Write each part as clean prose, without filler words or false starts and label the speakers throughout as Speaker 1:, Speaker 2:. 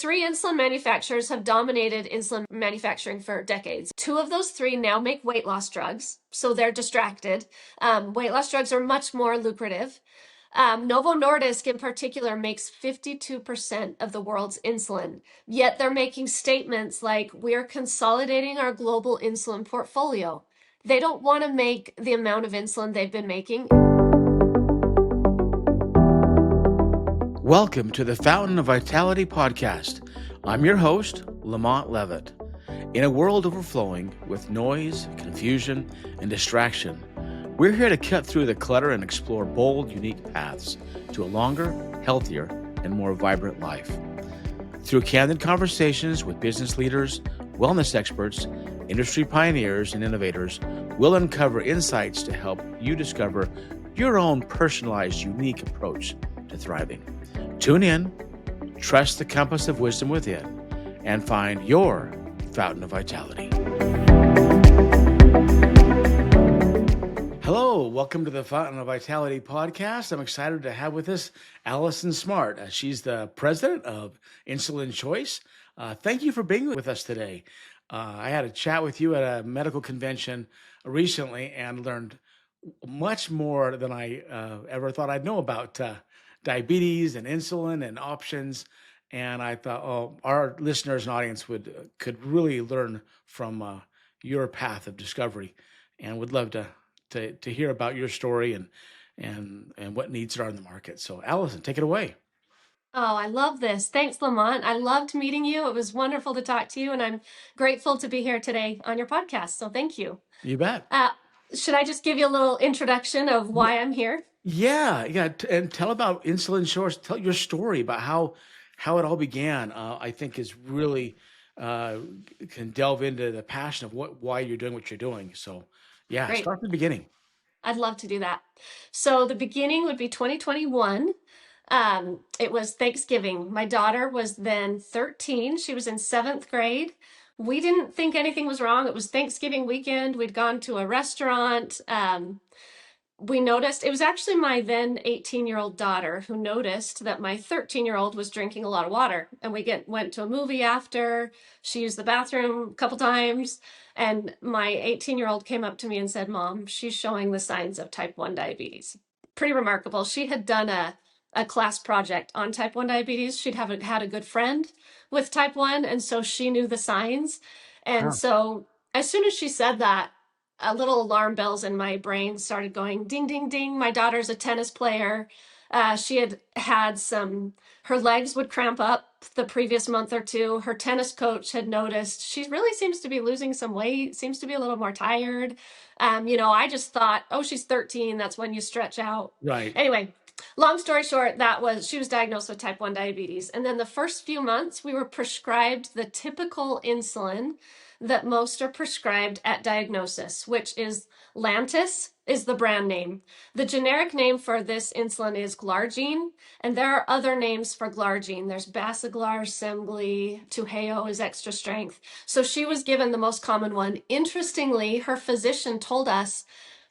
Speaker 1: three insulin manufacturers have dominated insulin manufacturing for decades. Two of those three now make weight loss drugs, so they're distracted. Weight loss drugs are much more lucrative. Novo Nordisk in particular makes 52% of the world's insulin, yet they're making statements like, we're consolidating our global insulin portfolio. They don't want to make the amount of insulin they've been making.
Speaker 2: Welcome to the Fountain of Vitality podcast. I'm your host, LaMont Leavitt. In a world overflowing with noise, confusion, and distraction, we're here to cut through the clutter and explore bold, unique paths to a longer, healthier, and more vibrant life. Through candid conversations with business leaders, wellness experts, industry pioneers, and innovators, we'll uncover insights to help you discover your own personalized, unique approach to thriving. Tune in, trust the compass of wisdom within, and find your fountain of vitality. Hello, welcome to the Fountain of Vitality podcast. I'm excited to have with us Alison Smart. She's the president of Insulin Choice. Thank you for being with us today. I had a chat with you at a medical convention recently and learned much more than I ever thought I'd know about diabetes and insulin and options. And I thought, our listeners and audience could really learn from your path of discovery, and would love to hear about your story and what needs are on the market. So Allison, take it away.
Speaker 1: Oh, I love this. Thanks, Lamont. I loved meeting you. It was wonderful to talk to you, and I'm grateful to be here today on your podcast. So thank you.
Speaker 2: You bet.
Speaker 1: Should I just give you a little introduction of why I'm here?
Speaker 2: Yeah. And tell about Insulin Choice. Tell your story about how it all began. I think is really can delve into the passion of why you're doing what you're doing. So yeah,
Speaker 1: Great.
Speaker 2: Start from the beginning.
Speaker 1: I'd love to do that. So the beginning would be 2021. It was Thanksgiving. My daughter was then 13. She was in 7th grade. We didn't think anything was wrong. It was Thanksgiving weekend. We'd gone to a restaurant. We noticed, it was actually my then 18-year-old daughter who noticed that my 13-year-old was drinking a lot of water. And we went to a movie after. She used the bathroom a couple times. And my 18-year-old came up to me and said, "Mom, she's showing the signs of type 1 diabetes." Pretty remarkable. She had done a class project on type 1 diabetes. She'd had a good friend with type 1, and so she knew the signs. And so as soon as she said that, little alarm bells in my brain started going ding, ding, ding. My daughter's a tennis player. She had her legs would cramp up the previous month or two. Her tennis coach had noticed she really seems to be losing some weight, seems to be a little more tired. I just thought, oh, she's 13. That's when you stretch out.
Speaker 2: Right.
Speaker 1: Anyway, long story short, she was diagnosed with type 1 diabetes. And then the first few months, we were prescribed the typical insulin that most are prescribed at diagnosis, which is Lantus is the brand name. The generic name for this insulin is Glargine, and there are other names for Glargine. There's Basaglar, Semglee, Tuheo is extra strength. So she was given the most common one. Interestingly, her physician told us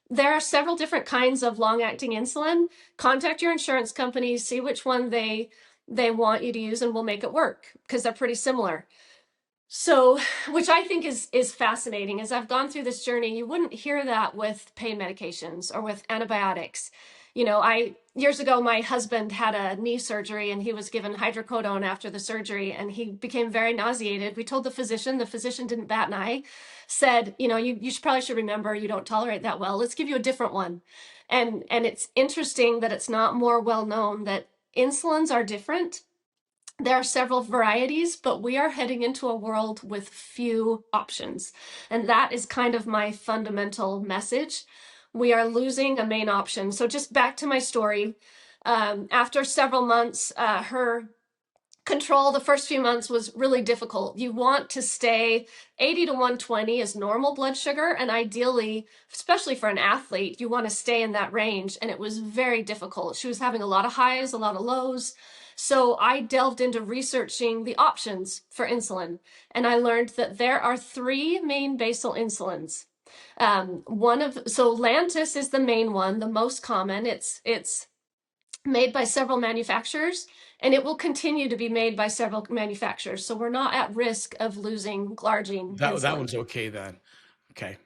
Speaker 1: there are several different kinds of long-acting insulin. Contact your insurance company, see which one they want you to use, and we'll make it work because they're pretty similar. So, which I think is fascinating. As I've gone through this journey, you wouldn't hear that with pain medications or with antibiotics. Years ago, my husband had a knee surgery and he was given hydrocodone after the surgery and he became very nauseated. We told the physician didn't bat an eye, said, you probably should remember you don't tolerate that well. Let's give you a different one. And it's interesting that it's not more well known that insulins are different. There are several varieties, but we are heading into a world with few options. And that is kind of my fundamental message. We are losing a main option. So just back to my story. After several months, her control, the first few months was really difficult. You want to stay 80 to 120 is normal blood sugar. And ideally, especially for an athlete, you want to stay in that range. And it was very difficult. She was having a lot of highs, a lot of lows. So I delved into researching the options for insulin, and I learned that there are 3 main basal insulins. Lantus is the main one, the most common. It's made by several manufacturers. and it will continue to be made by several manufacturers. So we're not at risk of losing glargine
Speaker 2: That
Speaker 1: insulin.
Speaker 2: one's okay then. Okay.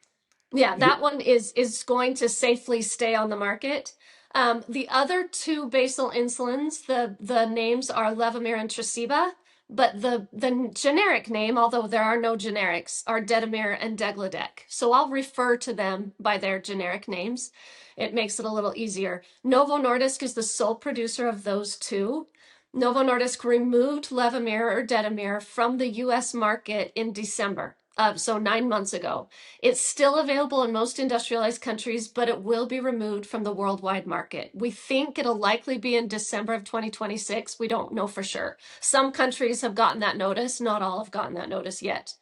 Speaker 1: Yeah, that one is going to safely stay on the market. The other two basal insulins, the names are Levemir and Tresiba, but the generic name, although there are no generics, are Dedamir and Degludec. So I'll refer to them by their generic names. It makes it a little easier. Novo Nordisk is the sole producer of those two. Novo Nordisk removed Levemir or Dedamir from the US market in December, so 9 months ago. It's still available in most industrialized countries, but it will be removed from the worldwide market. We think it'll likely be in December of 2026. We don't know for sure. Some countries have gotten that notice. Not all have gotten that notice yet.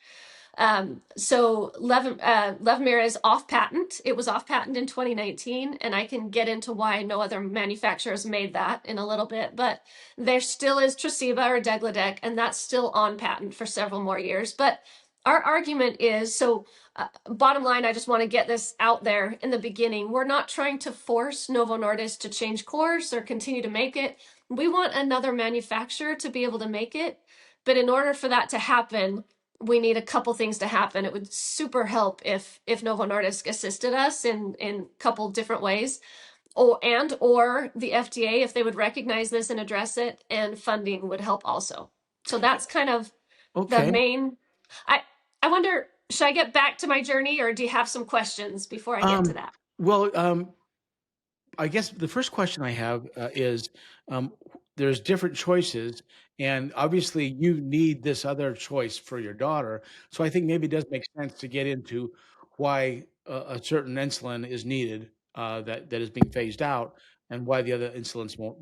Speaker 1: So Levemir is off patent. It was off patent in 2019, and I can get into why no other manufacturers made that in a little bit. But there still is Tresiba or Degludec, and that's still on patent for several more years. But our argument is, so bottom line, I just want to get this out there in the beginning. We're not trying to force Novo Nordisk to change course or continue to make it. We want another manufacturer to be able to make it. But in order for that to happen, we need a couple things to happen. It would super help if Novo Nordisk assisted us in a couple different ways, or the FDA, if they would recognize this and address it, and funding would help also. So that's kind of the
Speaker 2: Okay.
Speaker 1: main. I wonder, should I get back to my journey, or do you have some questions before I get to that?
Speaker 2: Well, I guess the first question I have is um, there's different choices, and obviously you need this other choice for your daughter. So I think maybe it does make sense to get into why a certain insulin is needed that is being phased out, and why the other insulins won't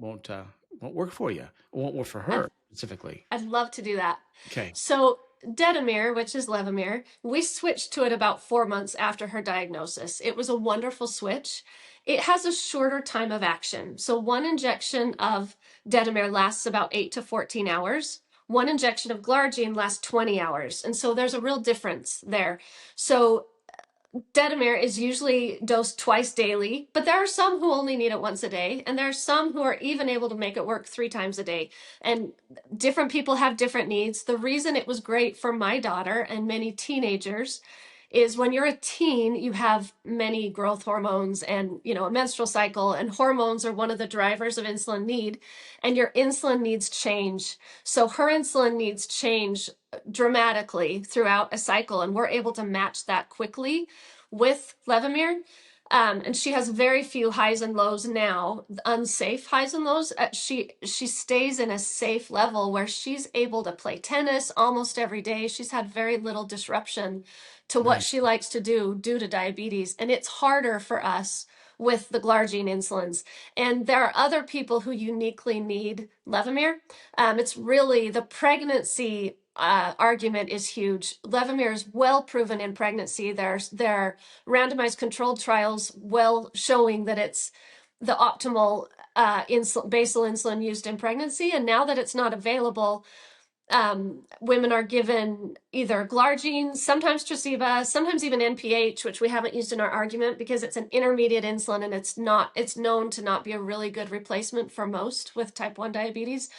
Speaker 2: work for you, won't work for
Speaker 1: I'd
Speaker 2: her specifically.
Speaker 1: I'd love to do that.
Speaker 2: Okay.
Speaker 1: So Dedamir, which is Levemir, we switched to it about 4 months after her diagnosis. It was a wonderful switch. It has a shorter time of action. So one injection of Dedamir lasts about 8 to 14 hours. One injection of glargine lasts 20 hours. And so there's a real difference there. So Dedamir is usually dosed twice daily, but there are some who only need it once a day, and there are some who are even able to make it work 3 times a day. And different people have different needs. The reason it was great for my daughter and many teenagers is when you're a teen, you have many growth hormones and, a menstrual cycle, and hormones are one of the drivers of insulin need, and your insulin needs change. So her insulin needs change dramatically throughout a cycle, and we're able to match that quickly with Levemir. And she has very few highs and lows now, unsafe highs and lows. She stays in a safe level where she's able to play tennis almost every day. She's had very little disruption to what
Speaker 2: Nice.
Speaker 1: she likes to do due to diabetes. And it's harder for us with the glargine insulins. And there are other people who uniquely need Levemir. It's really the pregnancy argument is huge. Levemir is well proven in pregnancy. There are randomized controlled trials well showing that it's the optimal basal insulin used in pregnancy. And now that it's not available, women are given either glargine, sometimes Tresiba, sometimes even NPH, which we haven't used in our argument because it's an intermediate insulin and it's known to not be a really good replacement for most with type 1 diabetes.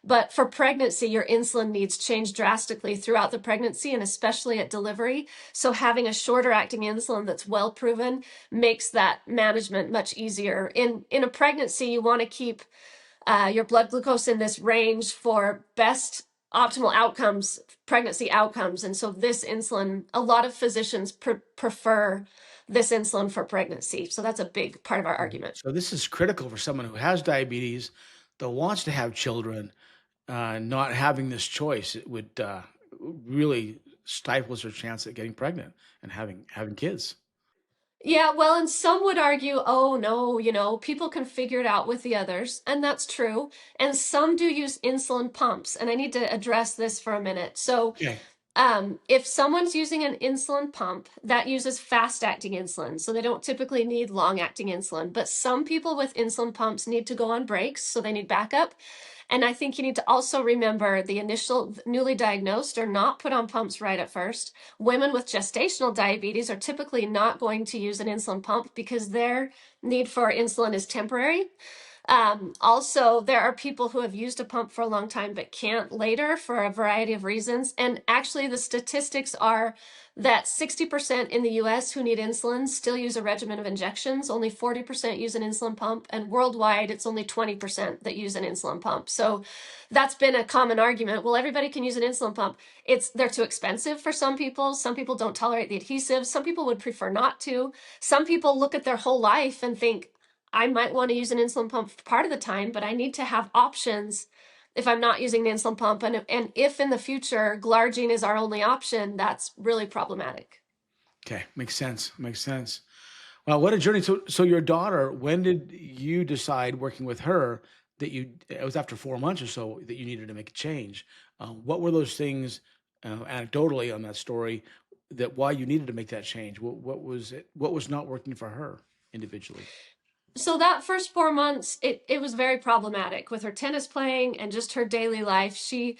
Speaker 1: But for pregnancy, your insulin needs change drastically throughout the pregnancy and especially at delivery. So having a shorter acting insulin that's well proven makes that management much easier. In a pregnancy, you want to keep your blood glucose in this range for best optimal outcomes, pregnancy outcomes. And so this insulin, a lot of physicians prefer this insulin for pregnancy. So that's a big part of our argument.
Speaker 2: So this is critical for someone who has diabetes that wants to have children. Not having this choice, it would really stifles her chance at getting pregnant and having kids.
Speaker 1: Yeah, well, and some would argue, oh no, people can figure it out with the others, and that's true. And some do use insulin pumps, and I need to address this for a minute. So,
Speaker 2: Okay.
Speaker 1: if someone's using an insulin pump, that uses fast-acting insulin, so they don't typically need long-acting insulin. But some people with insulin pumps need to go on breaks, so they need backup. And I think you need to also remember the initial newly diagnosed are not put on pumps right at first. Women with gestational diabetes are typically not going to use an insulin pump because their need for insulin is temporary. Also, there are people who have used a pump for a long time but can't later for a variety of reasons. And actually, the statistics are that 60% in the US who need insulin still use a regimen of injections. Only 40% use an insulin pump. And worldwide, it's only 20% that use an insulin pump. So that's been a common argument. Well, everybody can use an insulin pump. They're too expensive for some people. Some people don't tolerate the adhesive. Some people would prefer not to. Some people look at their whole life and think, I might want to use an insulin pump part of the time, but I need to have options if I'm not using the insulin pump. And if in the future glargine is our only option, that's really problematic.
Speaker 2: Okay, makes sense. Makes sense. Well, what a journey. So your daughter, when did you decide working with her that it was after 4 months or so that you needed to make a change? What were those things, anecdotally on that story, that why you needed to make that change? What was it? What was not working for her individually?
Speaker 1: So that first 4 months, it was very problematic with her tennis playing and just her daily life. She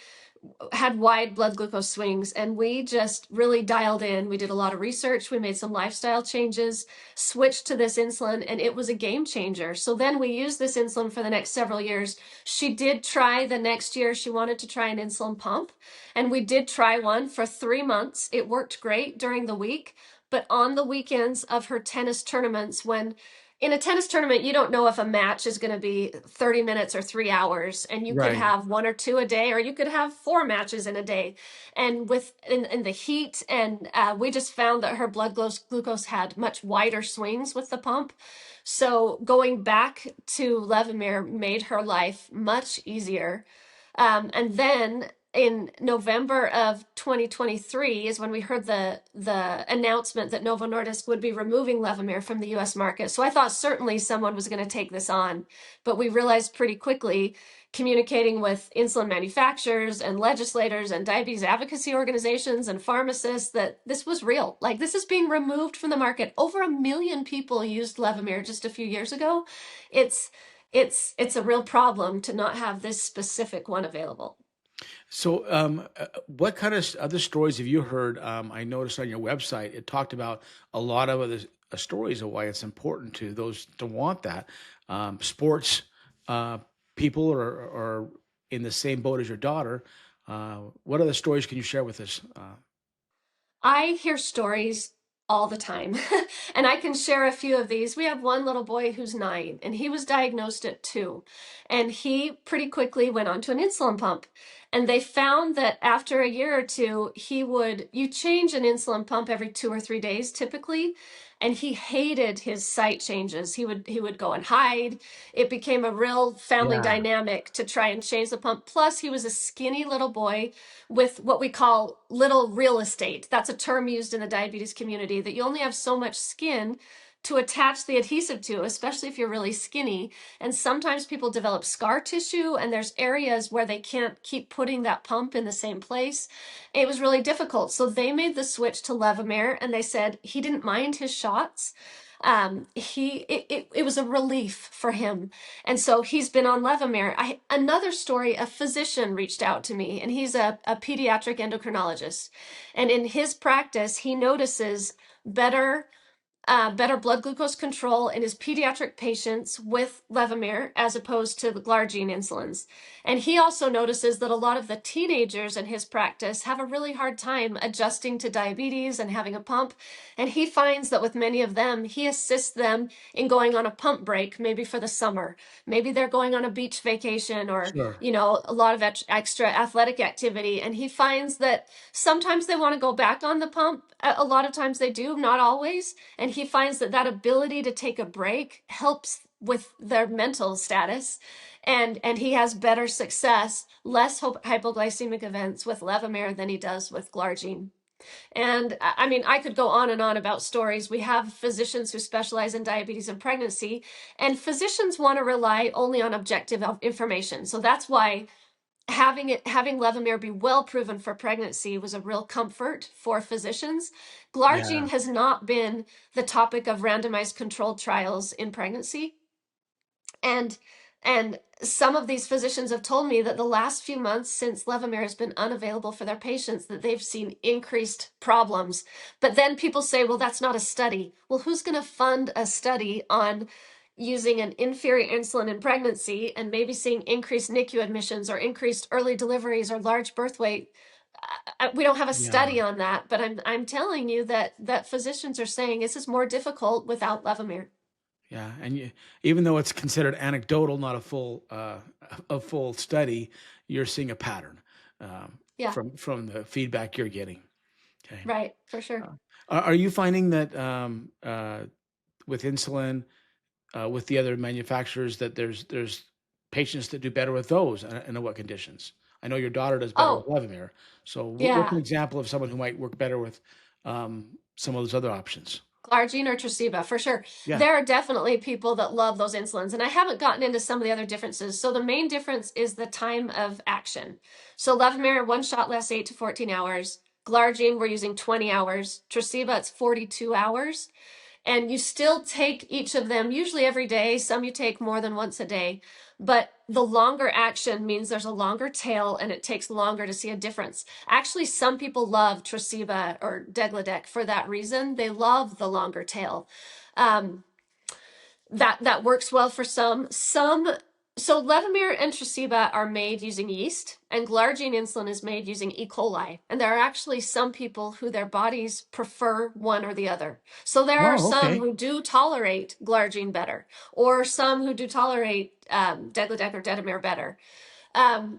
Speaker 1: had wide blood glucose swings, and we just really dialed in. We did a lot of research. We made some lifestyle changes, switched to this insulin, and it was a game changer. So then we used this insulin for the next several years. She did try the next year. She wanted to try an insulin pump, and we did try one for 3 months. It worked great during the week, but on the weekends of her tennis tournaments, when in a tennis tournament, you don't know if a match is going to be 30 minutes or 3 hours, and you could
Speaker 2: Right.
Speaker 1: have one or two a day, or you could have 4 matches in a day. And in the heat, and we just found that her blood glucose had much wider swings with the pump. So going back to Levemir made her life much easier. And then in November of 2023 is when we heard the announcement that Novo Nordisk would be removing Levemir from the US market. So I thought certainly someone was going to take this on, but we realized pretty quickly, communicating with insulin manufacturers and legislators and diabetes advocacy organizations and pharmacists, that this was real. Like, this is being removed from the market. Over 1 million people used Levemir just a few years ago. It's a real problem to not have this specific one available.
Speaker 2: So, what kind of other stories have you heard? I noticed on your website, it talked about a lot of other stories of why it's important to those to want that. Sports uh, people are in the same boat as your daughter. What other stories can you share with us?
Speaker 1: I hear stories all the time, and I can share a few of these. We have one little boy who's 9, and he was diagnosed at 2, and he pretty quickly went onto an insulin pump. And they found that after a year or two, you change an insulin pump every 2 or 3 days typically, and he hated his site changes. He would go and hide. It became a real family
Speaker 2: Yeah.
Speaker 1: dynamic to try and change the pump. Plus, he was a skinny little boy with what we call little real estate. That's a term used in the diabetes community, that you only have so much skin to attach the adhesive to, especially if you're really skinny. And sometimes people develop scar tissue, and there's areas where they can't keep putting that pump in the same place. It was really difficult. So they made the switch to Levemir, and they said he didn't mind his shots. It was a relief for him. And so he's been on Levamir. Another story, a physician reached out to me, and he's a pediatric endocrinologist. And in his practice, he notices better blood glucose control in his pediatric patients with Levemir as opposed to the glargine insulins. And he also notices that a lot of the teenagers in his practice have a really hard time adjusting to diabetes and having a pump. And he finds that with many of them, he assists them in going on a pump break, maybe for the summer. Maybe they're going on a beach vacation, or,
Speaker 2: Sure.
Speaker 1: a lot of extra athletic activity. And he finds that sometimes they want to go back on the pump. A lot of times they do, not always. And he finds that ability to take a break helps with their mental status, and he has better success, less hypoglycemic events with Levemir than he does with glargine. And I mean, I could go on and on about stories. We have physicians who specialize in diabetes and pregnancy, and physicians want to rely only on objective information. So that's why having Levemir be well proven for pregnancy was a real comfort for physicians.
Speaker 2: Yeah.
Speaker 1: Glargine has not been the topic of randomized controlled trials in pregnancy. And some of these physicians have told me that the last few months since Levemir has been unavailable for their patients, that they've seen increased problems. But then people say, well, that's not a study. Well, who's going to fund a study on using an inferior insulin in pregnancy and maybe seeing increased NICU admissions or increased early deliveries or large birth weight. We don't have a
Speaker 2: Yeah.
Speaker 1: study on that, but I'm telling you that physicians are saying this is more difficult without Levemir.
Speaker 2: Yeah, and even though it's considered anecdotal, not a full study, you're seeing a pattern
Speaker 1: Yeah,
Speaker 2: from the feedback you're getting. Okay,
Speaker 1: right, for sure.
Speaker 2: are you finding that with insulin, with the other manufacturers, that there's patients that do better with those, and in what conditions? I know your daughter does better with
Speaker 1: Oh,
Speaker 2: Levemir. So, what's
Speaker 1: yeah.
Speaker 2: an example of someone who might work better with some of those other options?
Speaker 1: Glargine or Tresiba, for sure.
Speaker 2: Yeah.
Speaker 1: There are definitely people that love those insulins, and I haven't gotten into some of the other differences. So the main difference is the time of action. So Levemir, one shot lasts 8 to 14 hours. Glargine, we're using 20 hours. Tresiba, it's 42 hours. And you still take each of them, usually every day. Some you take more than once a day. But the longer action means there's a longer tail and it takes longer to see a difference. Actually, some people love Tresiba or Degludec for that reason. They love the longer tail. Um, that works well for some. So Levemir and Tresiba are made using yeast, and glargine insulin is made using E. coli. And there are actually some people who their bodies prefer one or the other. So there are
Speaker 2: Oh,
Speaker 1: some
Speaker 2: okay.
Speaker 1: who do tolerate glargine better, or some who do tolerate Degludec or Detamir better.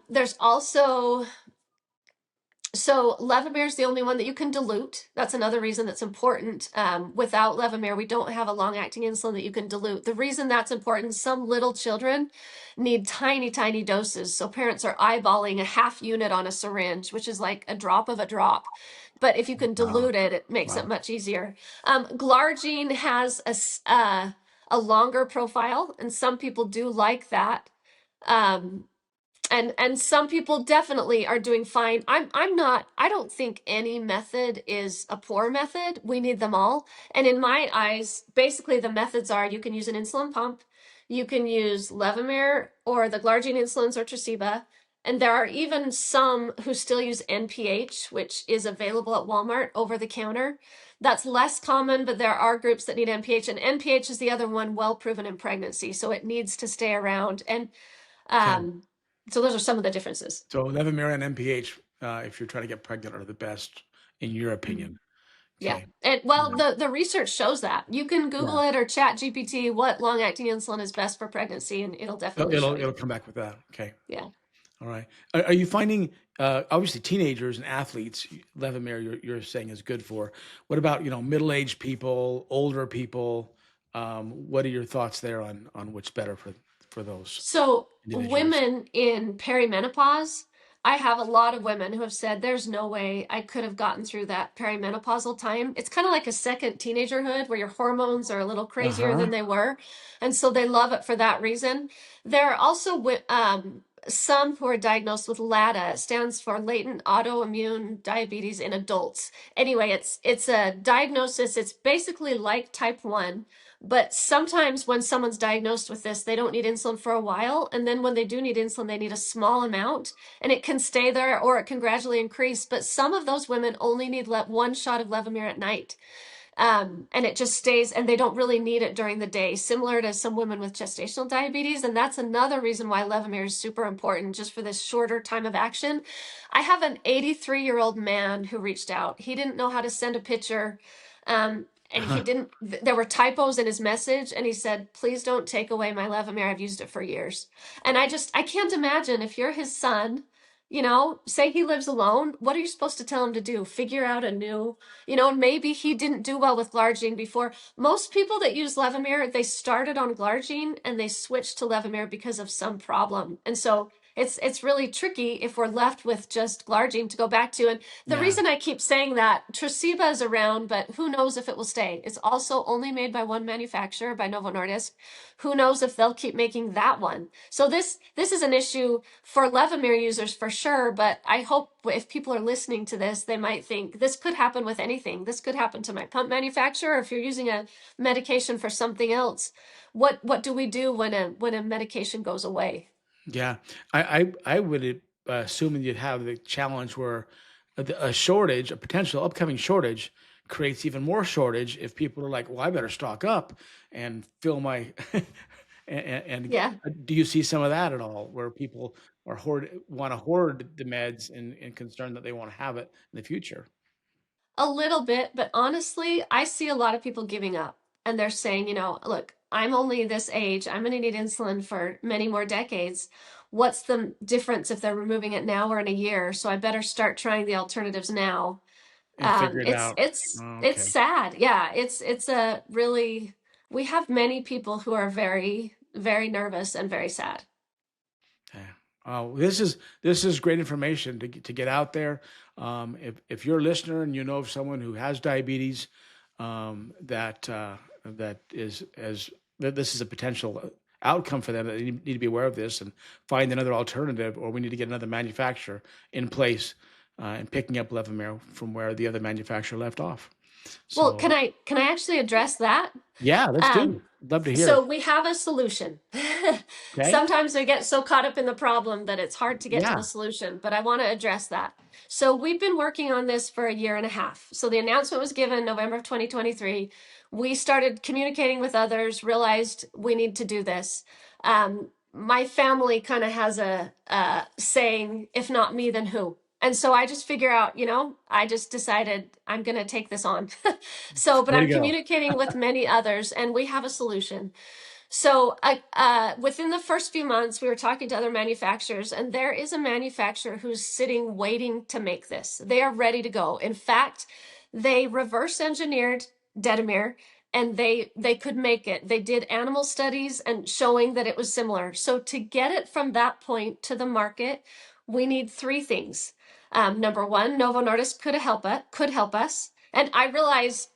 Speaker 1: There's also so Levemir is the only one that you can dilute. That's another reason that's important. Without Levemir, we don't have a long-acting insulin that you can dilute. The reason that's important, some little children need tiny, tiny doses. So parents are eyeballing a half unit on a syringe, which is like a drop of a drop. But if you can
Speaker 2: Wow.
Speaker 1: dilute it, it makes it
Speaker 2: Wow.
Speaker 1: much easier. Glargine has a longer profile, and some people do like that. Um, and some people definitely are doing fine. I'm not, I don't think any method is a poor method. We need them all. And in my eyes, basically the methods are you can use an insulin pump, you can use Levemir or the glargine insulins or Tresiba, and there are even some who still use NPH, which is available at Walmart over the counter. That's less common, but there are groups that need NPH, and NPH is the other one well proven in pregnancy, so it needs to stay around. And
Speaker 2: Okay.
Speaker 1: um, so those are some of the differences.
Speaker 2: So Levemir and MPH, if you're trying to get pregnant, are the best in your
Speaker 1: Mhm.
Speaker 2: opinion.
Speaker 1: Yeah.
Speaker 2: Okay.
Speaker 1: And well, the research shows that. You can
Speaker 2: Yeah.
Speaker 1: Google it or chat GPT what long acting insulin is best for pregnancy, and it'll definitely show
Speaker 2: It'll
Speaker 1: you.
Speaker 2: come back with that. Okay.
Speaker 1: Yeah.
Speaker 2: All right. Are you finding obviously teenagers and athletes, Levemir, you're saying is good for. What about middle-aged people, older people? What are your thoughts there on what's better for those
Speaker 1: So
Speaker 2: individuals?
Speaker 1: women in perimenopause, I have a lot of women who have said there's no way I could have gotten through that perimenopausal time. It's kind of like a second teenagerhood where your hormones are a little crazier than
Speaker 2: Uh-huh.
Speaker 1: they were. And so they love it for that reason. There are also some who are diagnosed with LADA. It stands for latent autoimmune diabetes in adults. Anyway, it's a diagnosis. It's basically like type 1, but sometimes when someone's diagnosed with this, they don't need insulin for a while. And then when they do need insulin, they need a small amount and it can stay there or it can gradually increase. But some of those women only need one shot of Levemir at night. And it just stays, and they don't really need it during the day, similar to some women with gestational diabetes. And that's another reason why Levemir is super important, just for this shorter time of action. I have an 83-year-old man who reached out. He didn't know how to send a picture. And he didn't, there were typos in his message, and he said, please don't take away my Levemir. I've used it for years. And I can't imagine if you're his son, say he lives alone, what are you supposed to tell him to do? Figure out a new, maybe he didn't do well with glargine before. Most people that use Levemir, they started on glargine and they switched to Levemir because of some problem. And so it's really tricky if we're left with just glargine to go back to. And the
Speaker 2: Yeah.
Speaker 1: reason I keep saying that, Tresiba is around, but who knows if it will stay. It's also only made by one manufacturer, by Novo Nordisk. Who knows if they'll keep making that one. So this is an issue for Levemir users for sure, but I hope if people are listening to this, they might think this could happen with anything. This could happen to my pump manufacturer. If you're using a medication for something else, what do we do when a medication goes away?
Speaker 2: Yeah, I would assume that you'd have the challenge where a shortage, a potential upcoming shortage, creates even more shortage if people are like, well, I better stock up and fill my and
Speaker 1: Yeah.
Speaker 2: do you see some of that at all, where people are want to hoard the meds and concerned that they won't have it in the future?
Speaker 1: A little bit, but honestly, I see a lot of people giving up and they're saying, look, I'm only this age. I'm going to need insulin for many more decades. What's the difference if they're removing it now or in a year? So I better start trying the alternatives now.
Speaker 2: And figure it
Speaker 1: It's
Speaker 2: out.
Speaker 1: it's
Speaker 2: Oh,
Speaker 1: it's
Speaker 2: okay.
Speaker 1: sad. Yeah, it's a really we have many people who are very, very nervous and very sad.
Speaker 2: Yeah. Oh, this is great information to get out there. If you're a listener and you know of someone who has diabetes, that is as that this is a potential outcome for them, that they need to be aware of this and find another alternative, or we need to get another manufacturer in place and picking up Levemir from where the other manufacturer left off.
Speaker 1: Well,
Speaker 2: So
Speaker 1: can I actually address that?
Speaker 2: yeah, let's do.
Speaker 1: Um,
Speaker 2: Love to hear
Speaker 1: so
Speaker 2: it.
Speaker 1: we have a solution.
Speaker 2: Okay.
Speaker 1: Sometimes we get so caught up in the problem that it's hard to get to the
Speaker 2: Yeah.
Speaker 1: solution, but I want to address that. So we've been working on this for a year and a half. So the announcement was given November of 2023. We started communicating with others, realized we need to do this. My family kind of has a saying, if not me, then who? And so I just figure out, I just decided I'm going to take this on. But
Speaker 2: Way to
Speaker 1: I'm
Speaker 2: go.
Speaker 1: communicating with many others and we have a solution. So within the first few months, we were talking to other manufacturers, and there is a manufacturer who's sitting waiting to make this. They are ready to go. In fact, they reverse engineered Levamir, and they could make it. They did animal studies and showing that it was similar. So to get it from that point to the market, we need three things. Number one, Novo Nordisk could help us. And I realize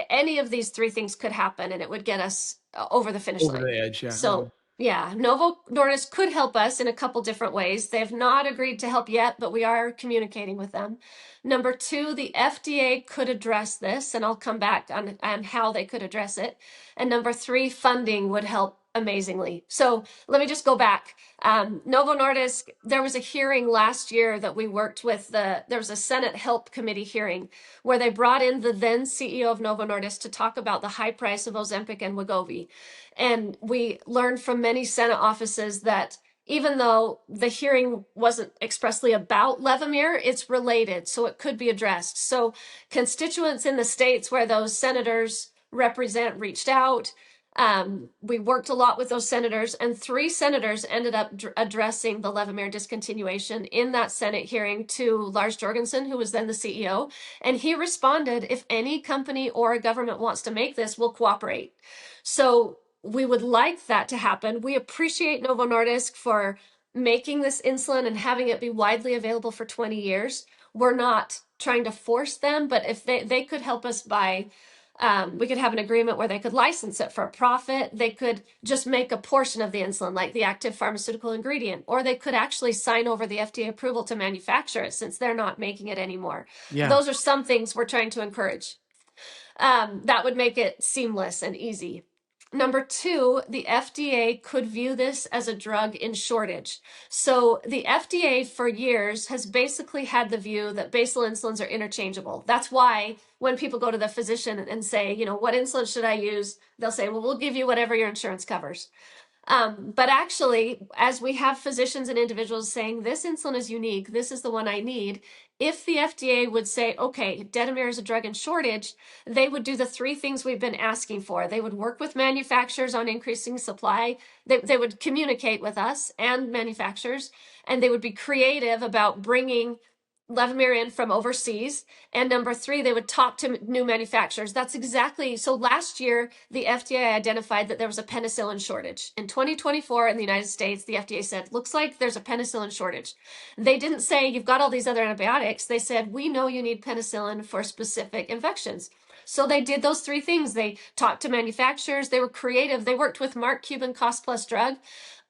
Speaker 1: any of these three things could happen and it would get us over the finish
Speaker 2: Over
Speaker 1: line.
Speaker 2: the edge. Yeah.
Speaker 1: So yeah, Novo Nordisk could help us in a couple different ways. They've not agreed to help yet, but we are communicating with them. Number two, the FDA could address this, and I'll come back on how they could address it. And number three, funding would help amazingly. So let me just go back. Novo Nordisk, there was a hearing last year that we worked with. There was a Senate Help Committee hearing where they brought in the then CEO of Novo Nordisk to talk about the high price of Ozempic and Wegovy. And we learned from many Senate offices that even though the hearing wasn't expressly about Levemir, it's related, so it could be addressed. So constituents in the states where those senators represent reached out. We worked a lot with those senators, and 3 senators ended up addressing the Levemir discontinuation in that Senate hearing to Lars Jorgensen, who was then the CEO. And he responded, if any company or a government wants to make this, we'll cooperate. So we would like that to happen. We appreciate Novo Nordisk for making this insulin and having it be widely available for 20 years. We're not trying to force them, but if they could help us by we could have an agreement where they could license it for a profit. They could just make a portion of the insulin, like the active pharmaceutical ingredient, or they could actually sign over the FDA approval to manufacture it since they're not making it anymore.
Speaker 2: Yeah.
Speaker 1: Those are some things we're trying to encourage. That would make it seamless and easy. Number 2, the FDA could view this as a drug in shortage. So the FDA for years has basically had the view that basal insulins are interchangeable. That's why when people go to the physician and say, what insulin should I use? They'll say, well, we'll give you whatever your insurance covers. But actually, as we have physicians and individuals saying, this insulin is unique, this is the one I need, if the FDA would say, okay, Levamir is a drug in shortage, they would do the 3 things we've been asking for. They would work with manufacturers on increasing supply. They would communicate with us and manufacturers, and they would be creative about bringing Levemir in from overseas. And number 3, they would talk to new manufacturers. That's exactly, so last year, the FDA identified that there was a penicillin shortage. In 2024 in the United States, the FDA said, looks like there's a penicillin shortage. They didn't say, you've got all these other antibiotics. They said, we know you need penicillin for specific infections. So they did those 3 things. They talked to manufacturers. They were creative. They worked with Mark Cuban, Cost Plus Drug,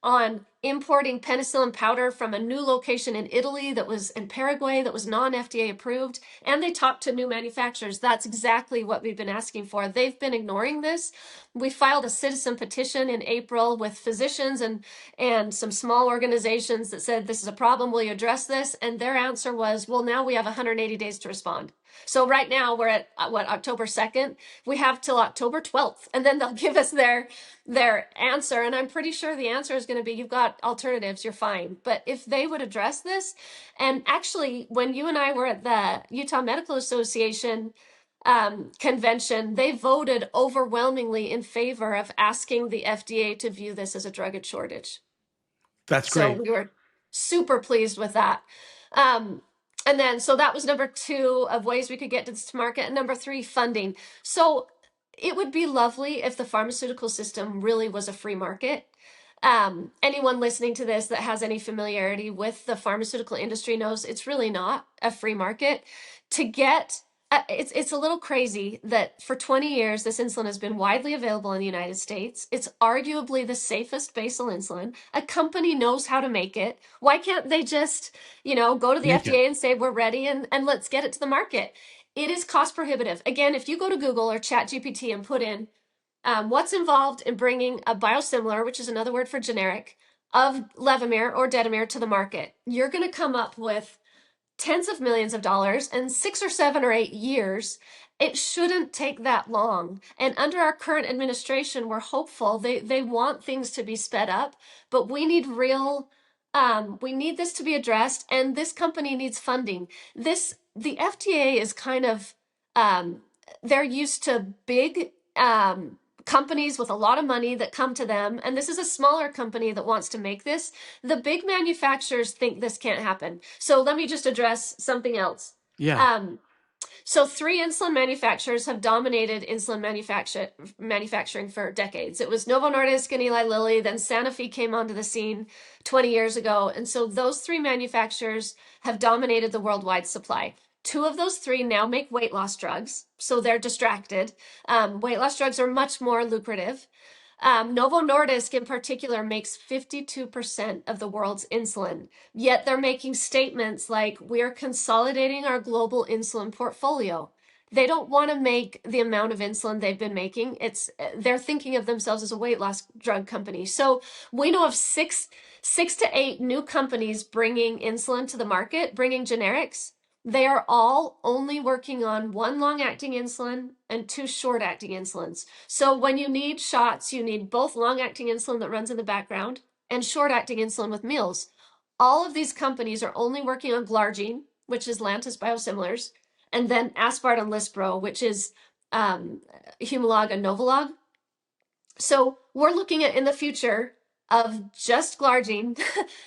Speaker 1: on importing penicillin powder from a new location in Italy that was in Paraguay that was non-FDA approved, and they talked to new manufacturers. That's exactly what we've been asking for. They've been ignoring this. We filed a citizen petition in April with physicians and some small organizations that said, this is a problem, will you address this? And their answer was, well, now we have 180 days to respond. So right now we're at October 2nd. We have till October 12th, and then they'll give us their answer. And I'm pretty sure the answer is going to be, you've got alternatives, you're fine. But if they would address this, and actually when you and I were at the Utah Medical Association convention, they voted overwhelmingly in favor of asking the FDA to view this as a drug in shortage.
Speaker 2: That's great.
Speaker 1: So we were super pleased with that. And then, so that was number 2 of ways we could get this to market. And number 3, funding. So it would be lovely if the pharmaceutical system really was a free market. Anyone listening to this that has any familiarity with the pharmaceutical industry knows it's really not a free market. To get it's a little crazy that for 20 years this insulin has been widely available in the United States. It's arguably the safest basal insulin. A company knows how to make it. Why can't they just, go to the FDA and say we're ready and let's get it to the market? It is cost prohibitive. Again, if you go to Google or ChatGPT and put in what's involved in bringing a biosimilar, which is another word for generic, of Levemir or Detamir to the market, you're going to come up with tens of millions of dollars and 6 or 7 or 8 years. It shouldn't take that long. And under our current administration, we're hopeful. They want things to be sped up, but we need we need this to be addressed, and this company needs funding. The FDA is kind of, they're used to big companies with a lot of money that come to them, and this is a smaller company that wants to make this. The big manufacturers think this can't happen. So let me just address something else.
Speaker 2: Yeah.
Speaker 1: So 3 insulin manufacturers have dominated insulin manufacturing for decades. It was Novo Nordisk and Eli Lilly, then Sanofi came onto the scene 20 years ago. And so those 3 manufacturers have dominated the worldwide supply. 2 of those 3 now make weight loss drugs, so they're distracted. Weight loss drugs are much more lucrative. Novo Nordisk in particular makes 52% of the world's insulin, yet they're making statements like, we're consolidating our global insulin portfolio. They don't want to make the amount of insulin they've been making. They're thinking of themselves as a weight loss drug company. So we know of 6 to 8 new companies bringing insulin to the market, bringing generics. They are all only working on 1 long-acting insulin and 2 short-acting insulins. So when you need shots, you need both long-acting insulin that runs in the background and short-acting insulin with meals. All of these companies are only working on glargine, which is Lantus biosimilars, and then Aspart and Lispro, which is Humalog and Novolog. So we're looking at, in the future, of just glargine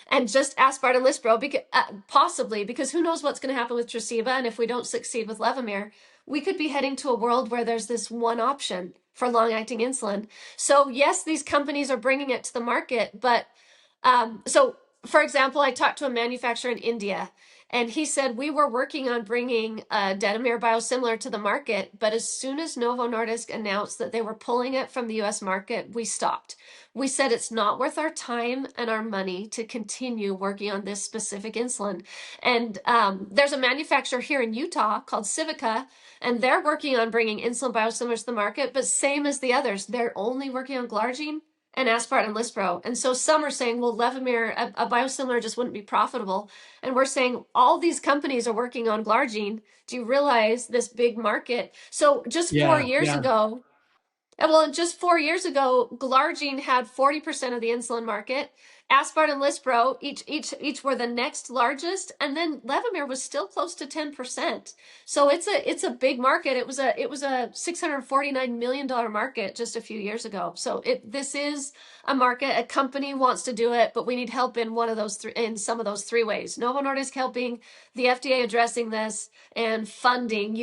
Speaker 1: and just Aspart and Lispro, possibly, because who knows what's going to happen with Tresiba, and if we don't succeed with Levemir, we could be heading to a world where there's this one option for long-acting insulin. So yes, these companies are bringing it to the market, but so for example, I talked to a manufacturer in India, and he said, we were working on bringing a Detamir biosimilar to the market, but as soon as Novo Nordisk announced that they were pulling it from the US market, we stopped. We said it's not worth our time and our money to continue working on this specific insulin. And there's a manufacturer here in Utah called Civica, and they're working on bringing insulin biosimilars to the market, but same as the others, they're only working on glargine and Aspart and Lispro. And so some are saying, well, Levemir, a biosimilar just wouldn't be profitable. And we're saying all these companies are working on glargine. Do you realize this big market? So just 4 years ago, just 4 years ago, glargine had 40% of the insulin market. Aspart and Lispro each were the next largest, and then Levemir was still close to 10%. So it's a big market. It was a $649 million market just a few years ago. So this is a market. A company wants to do it, but we need help in some of those 3 ways. Novo Nordisk helping, the FDA addressing this, and funding.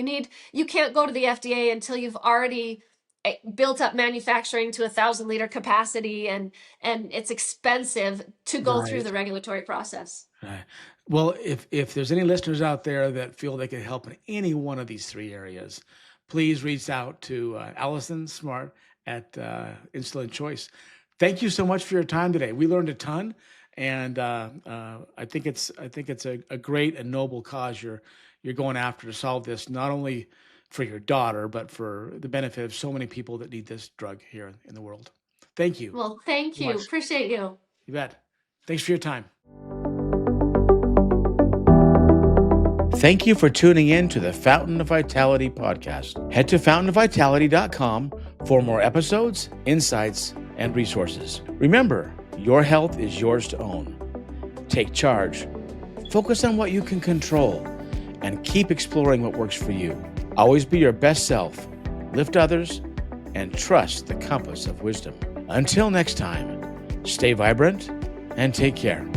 Speaker 1: You can't go to the FDA until you've already built up manufacturing to 1,000-liter capacity, and it's expensive to go through the regulatory process.
Speaker 2: Right. Well, if there's any listeners out there that feel they can help in any one of these 3 areas, please reach out to Alison Smart at Insulin Choice. Thank you so much for your time today. We learned a ton. And I think it's a great and noble cause you're going after to solve this, not only for your daughter, but for the benefit of so many people that need this drug here in the world. Thank you.
Speaker 1: Well, thank you. Appreciate you.
Speaker 2: You bet. Thanks for your time. Thank you for tuning in to the Fountain of Vitality podcast. Head to fountainofvitality.com for more episodes, insights, and resources. Remember, your health is yours to own. Take charge, focus on what you can control, and keep exploring what works for you. Always be your best self, lift others, and trust the compass of wisdom. Until next time, stay vibrant and take care.